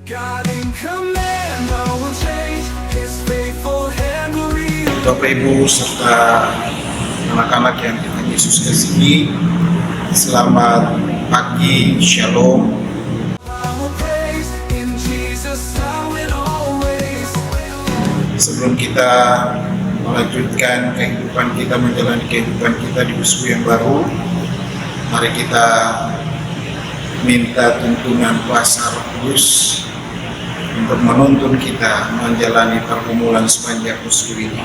Bapak Ibu serta anak-anak yang Tuhan Yesus kasihi, selamat pagi, shalom. Sebelum kita melanjutkan kehidupan kita, menjalani kehidupan kita di musuh yang baru, mari kita minta tuntunan kuasa Roh Kudus untuk menuntun kita menjalani pergumulan sepanjang musuh ini.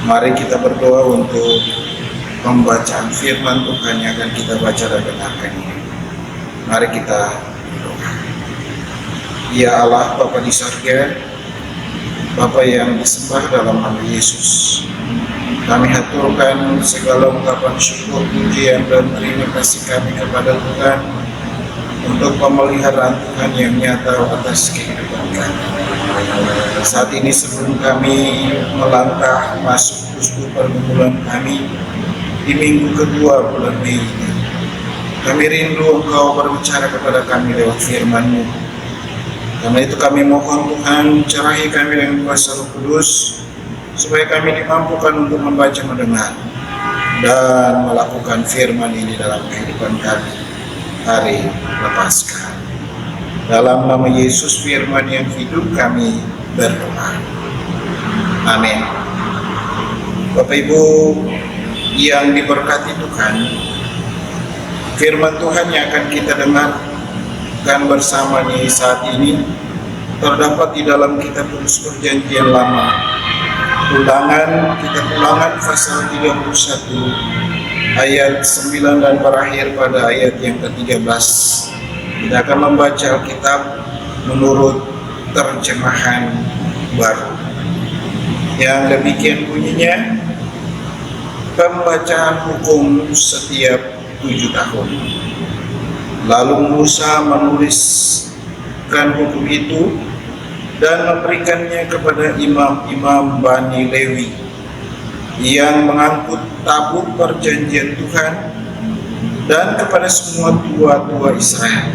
Mari kita berdoa untuk pembacaan firman Tuhan yang akan kita baca dan dengarkan ini. Mari kita berdoa. Ya Allah, Bapa di surga, Bapa yang disembah dalam nama Yesus, kami haturkan segala ungkapan syukur, pujian, dan terima kasih kami kepada Tuhan untuk pemeliharaan Tuhan yang nyata atas kehidupan kami. Saat ini sebelum kami melangkah masuk musuh pergumulan kami di minggu kedua bulan Mei ini, kami rindu Engkau berbicara kepada kami lewat firman-Mu. Karena itu kami mohon Tuhan, cerahi kami dengan kuasa Roh Kudus, supaya kami dimampukan untuk membaca, mendengar, dan melakukan firman ini dalam kehidupan kami hari lepaskan. Dalam nama Yesus firman yang hidup kami berdoa. Amin. Bapak Ibu yang diberkati Tuhan, firman Tuhan yang akan kita dengarkan bersama di saat ini terdapat di dalam kitab Perjanjian Lama, kitab Ulangan pasal 31 ayat 9 dan berakhir pada ayat yang ke-13. Kita akan membaca kitab menurut terjemahan baru yang demikian bunyinya: pembacaan hukum setiap 7 tahun. Lalu Musa menuliskan hukum itu dan memberikannya kepada imam-imam Bani Lewi yang mengangkut tabut perjanjian Tuhan dan kepada semua tua-tua Israel.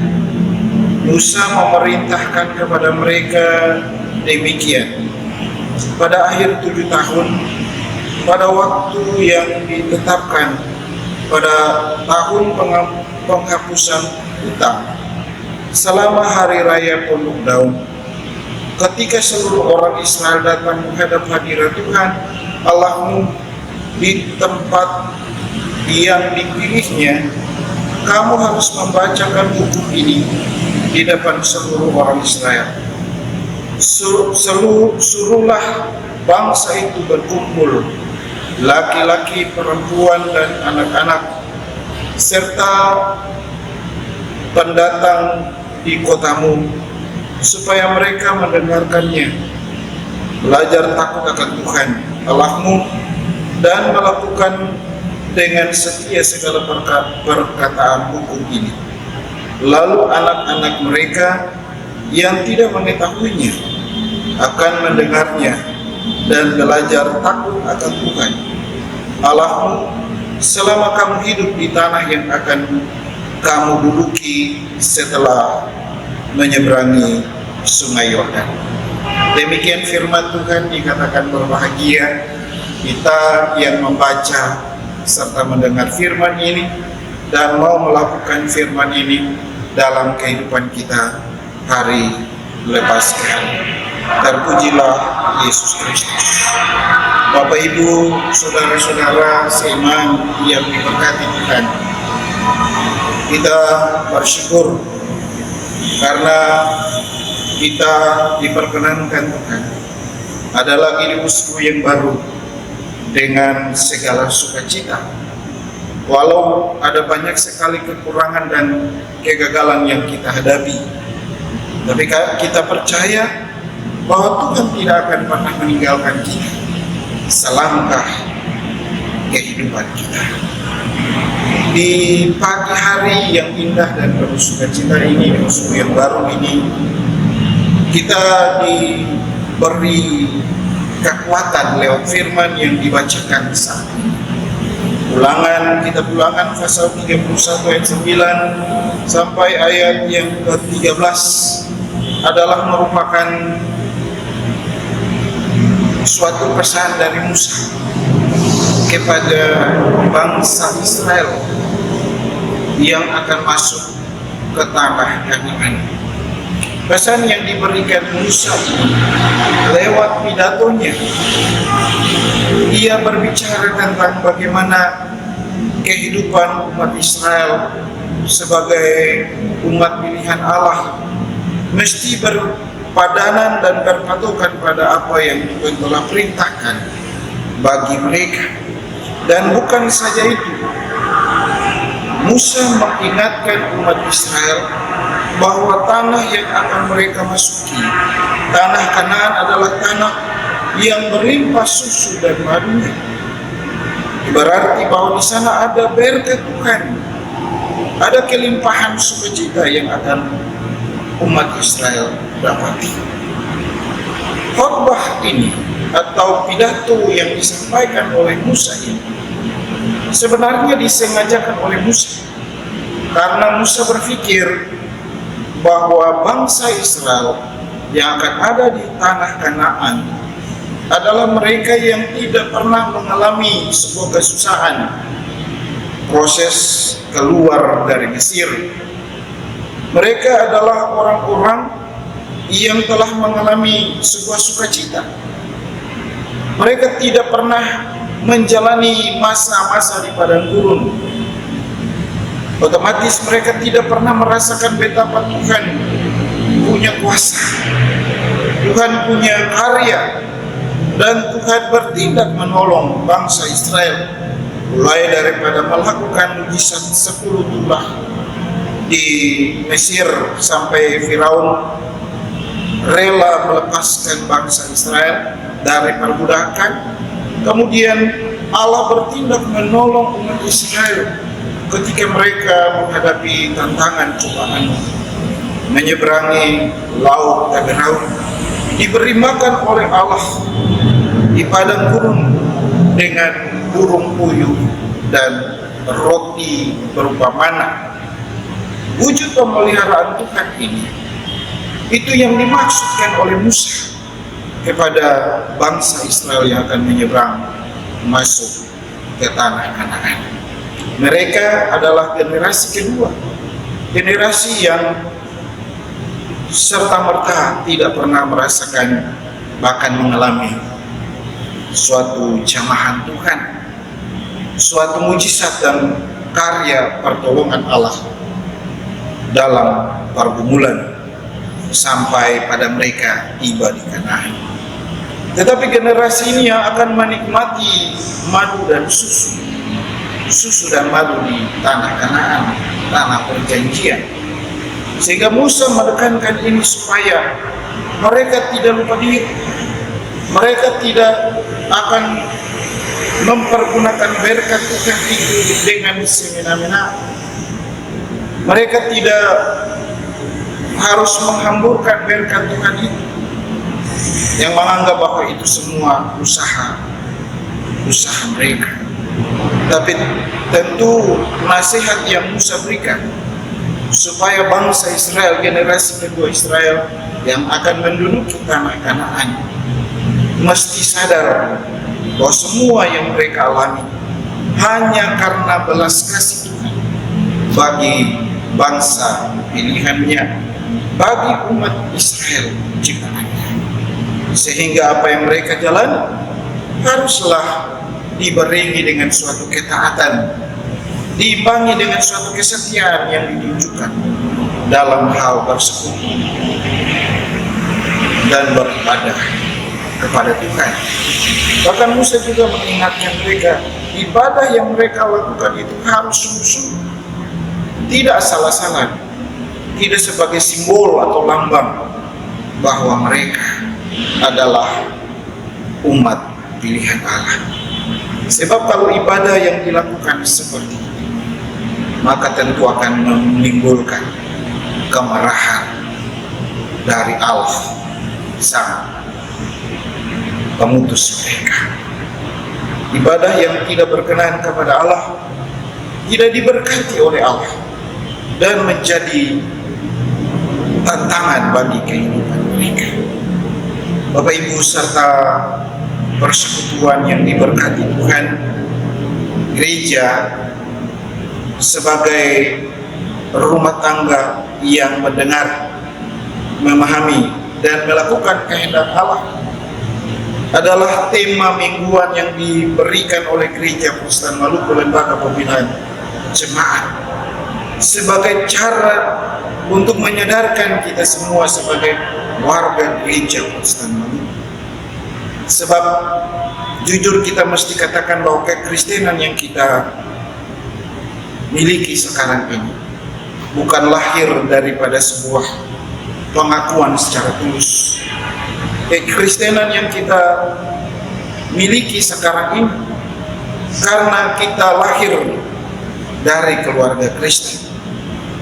Musa memerintahkan kepada mereka demikian: pada akhir 7 tahun, pada waktu yang ditetapkan, pada tahun penghapusan hutang, selama hari raya Pondok Daun, ketika seluruh orang Israel datang menghadap hadirat Tuhan Allahmu di tempat yang dipilihnya, kamu harus membacakan hukum ini di depan seluruh orang Israel. Suruhlah bangsa itu berkumpul, laki-laki, perempuan, dan anak-anak, serta pendatang di kotamu, supaya mereka mendengarkannya, belajar takut akan Tuhan Allahmu, dan melakukan dengan setia segala perkataan hukum ini. Lalu anak-anak mereka yang tidak mengetahuinya akan mendengarnya dan belajar takut akan Tuhan Allahmu selama kamu hidup di tanah yang akan kamu duduki setelah menyeberangi sungai Yordan. Demikian firman Tuhan. Dikatakan berbahagia kita yang membaca serta mendengar firman ini dan mau melakukan firman ini dalam kehidupan kita hari lepaskan. Terpujilah Yesus Kristus. Bapak Ibu, saudara-saudara seiman yang diberkati Tuhan, kita bersyukur karena kita diperkenankan Tuhan ada lagi di musuh yang baru dengan segala sukacita. Walau ada banyak sekali kekurangan dan kegagalan yang kita hadapi, tapi kita percaya bahwa Tuhan tidak akan pernah meninggalkan kita selangkah kehidupan kita. Di pagi hari yang indah dan penuh sukacita ini, di musuh yang baru ini, kita diberi kekuatan lewat firman yang dibacakan saat ini. Kitab Ulangan pasal 31 ayat 9 sampai ayat yang ke-13 adalah merupakan suatu pesan dari Musa kepada bangsa Israel yang akan masuk ke tanah Kanaan. Pesan yang diberikan Musa lewat pidatonya, ia berbicara tentang bagaimana kehidupan umat Israel sebagai umat pilihan Allah mesti berpadanan dan berpatokan pada apa yang Tuhan telah perintahkan bagi mereka. Dan bukan saja itu, Musa mengingatkan umat Israel bahwa tanah yang akan mereka masuki, tanah Kanaan, adalah tanah yang berlimpah susu dan madunya. Berarti bahwa di sana ada berkat Tuhan, ada kelimpahan sukacita yang akan umat Israel dapati. Khotbah ini atau pidato yang disampaikan oleh Musa ini sebenarnya disengajakan oleh Musa karena Musa berpikir bahwa bangsa Israel yang akan ada di tanah Kanaan adalah mereka yang tidak pernah mengalami sebuah kesusahan proses keluar dari Mesir. Mereka adalah orang-orang yang telah mengalami sebuah sukacita. Mereka tidak pernah menjalani masa-masa di padang gurun. Otomatis mereka tidak pernah merasakan betapa Tuhan punya kuasa, Tuhan punya karya, dan Tuhan bertindak menolong bangsa Israel, mulai daripada melakukan mujizat 10 tulah di Mesir sampai Firaun rela melepaskan bangsa Israel dari perbudakan. Kemudian Allah bertindak menolong umat Israel ketika mereka menghadapi tantangan cobaan, menyeberangi laut Firaun, diberi makan oleh Allah di padang gurun dengan burung puyuh dan roti berupa mana. Wujud pemeliharaan Tuhan ini, itu yang dimaksudkan oleh Musa kepada bangsa Israel yang akan menyeberang masuk ke tanah Kanaan. Mereka adalah generasi kedua, generasi yang serta-merta tidak pernah merasakan bahkan mengalami suatu jamahan Tuhan, suatu mujizat dan karya pertolongan Allah dalam pergumulan sampai pada mereka tiba di Kanaan. Tetapi generasi ini yang akan menikmati madu dan susu dan madu di tanah Kanaan, tanah perjanjian. Sehingga Musa menekankan ini supaya mereka tidak lupa diri, mereka tidak akan mempergunakan berkat Tuhan itu dengan semena-mena. Mereka tidak harus menghamburkan berkat Tuhan itu, yang menganggap bahwa itu semua usaha mereka. Tapi tentu nasihat yang Musa berikan supaya bangsa Israel, generasi kedua Israel yang akan menduduki tanah Kanaan, mesti sadar bahwa semua yang mereka alami hanya karena belas kasih Tuhan bagi bangsa pilihannya, bagi umat Israel ciptaannya. Sehingga apa yang mereka jalani haruslah dibarengi dengan suatu ketaatan, diimbangi dengan suatu kesetiaan yang ditunjukkan dalam hal bersekutu dan beribadah kepada Tuhan. Bahkan Musa juga mengingatkan mereka, ibadah yang mereka lakukan itu harus sungguh-sungguh, tidak salah-salah, tidak sebagai simbol atau lambang bahwa mereka adalah umat pilihan Allah. Sebab kalau ibadah yang dilakukan seperti itu, maka tentu akan menimbulkan kemarahan dari Allah sang pemutus mereka. Ibadah yang tidak berkenan kepada Allah tidak diberkati oleh Allah dan menjadi tantangan bagi kehidupan mereka. Bapak Ibu serta persekutuan yang diberkati Tuhan, gereja sebagai rumah tangga yang mendengar, memahami dan melakukan kehendak Allah adalah tema mingguan yang diberikan oleh Gereja Protestan Maluku Lembaga Pembinaan Jemaat sebagai cara untuk menyadarkan kita semua sebagai warga Gereja Protestan Maluku. Sebab jujur kita mesti katakan bahwa kekristenan yang kita miliki sekarang ini bukan lahir daripada sebuah pengakuan secara tulus. Kekristenan yang kita miliki sekarang ini karena kita lahir dari keluarga Kristen,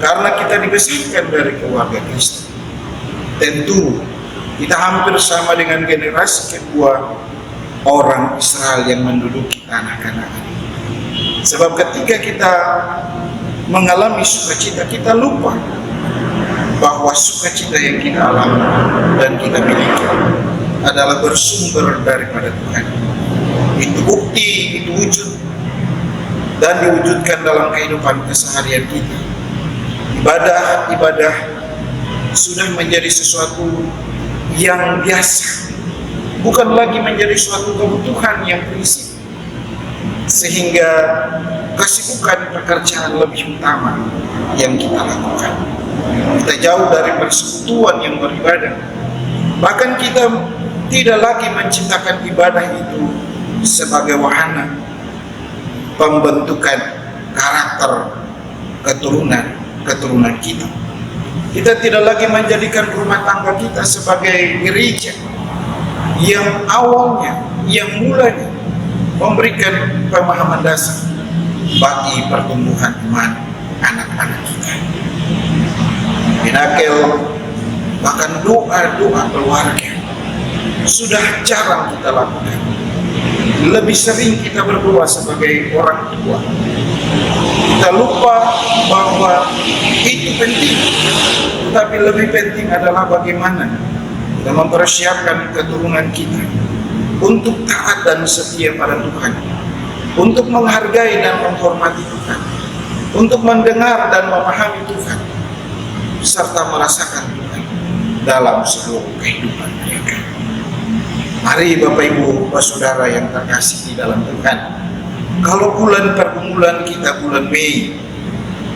karena kita dibesarkan dari keluarga Kristen. Tentu kita hampir sama dengan generasi kedua orang Israel yang menduduki tanah Kanaan. Sebab ketika kita mengalami sukacita, kita lupa bahwa sukacita yang kita alami dan kita miliki adalah bersumber daripada Tuhan. Itu bukti, itu wujud, dan diwujudkan dalam kehidupan keseharian kita. Ibadah sudah menjadi sesuatu yang biasa, bukan lagi menjadi suatu kebutuhan yang prinsip, sehingga kesibukan pekerjaan lebih utama yang kita lakukan. Kita jauh dari persekutuan yang beribadah. Bahkan kita tidak lagi menciptakan ibadah itu sebagai wahana pembentukan karakter keturunan kita. Kita tidak lagi menjadikan rumah tangga kita sebagai gereja yang awalnya, yang mulanya memberikan pemahaman dasar bagi pertumbuhan iman anak-anak kita. Pinakel, bahkan doa-doa keluarga sudah jarang kita lakukan. Lebih sering kita berdoa sebagai orang tua. Kita lupa bahwa itu penting, tapi lebih penting adalah bagaimana kita mempersiapkan keturunan kita untuk taat dan setia pada Tuhan, untuk menghargai dan menghormati Tuhan, untuk mendengar dan memahami Tuhan, serta merasakan Tuhan dalam seluruh kehidupan mereka. Mari Bapak Ibu, Saudara yang terkasih di dalam Tuhan, kalau bulan pergumulan kita bulan Mei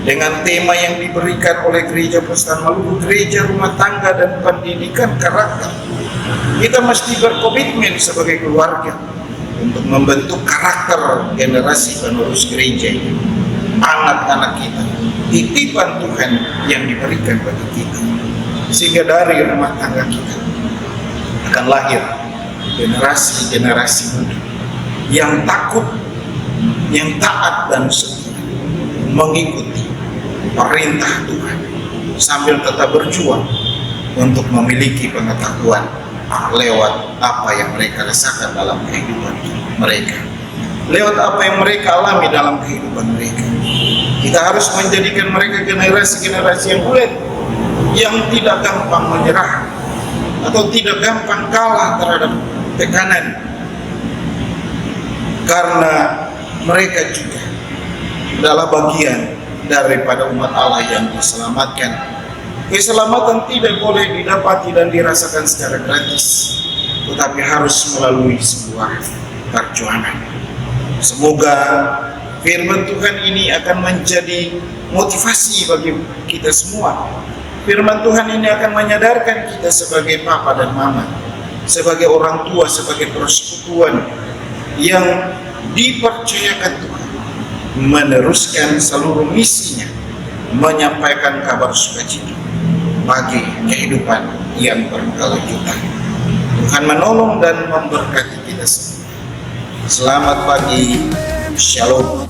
dengan tema yang diberikan oleh Gereja Protestan Maluku, Gereja Rumah Tangga dan Pendidikan Karakter, kita mesti berkomitmen sebagai keluarga untuk membentuk karakter generasi penerus gereja ini. Anak-anak kita, titipan Tuhan yang diberikan bagi kita, sehingga dari rumah tangga kita akan lahir generasi-generasi muda yang takut, yang taat dan setia mengikuti perintah Tuhan sambil tetap berjuang untuk memiliki pengetahuan lewat apa yang mereka rasakan dalam kehidupan mereka, lewat apa yang mereka alami dalam kehidupan mereka. Kita harus menjadikan mereka generasi-generasi yang kuat, yang tidak gampang menyerah atau tidak gampang kalah terhadap tekanan, karena mereka juga adalah bagian daripada umat Allah yang diselamatkan. Keselamatan tidak boleh didapati dan dirasakan secara gratis, tetapi harus melalui sebuah perjuangan. Semoga firman Tuhan ini akan menjadi motivasi bagi kita semua. Firman Tuhan ini akan menyadarkan kita sebagai papa dan mama, sebagai orang tua, sebagai persekutuan yang dipercayakan Tuhan meneruskan seluruh misinya, menyampaikan kabar sukacita bagi kehidupan yang berkelanjutan. Tuhan menolong dan memberkati kita semua. Selamat pagi, Shalom.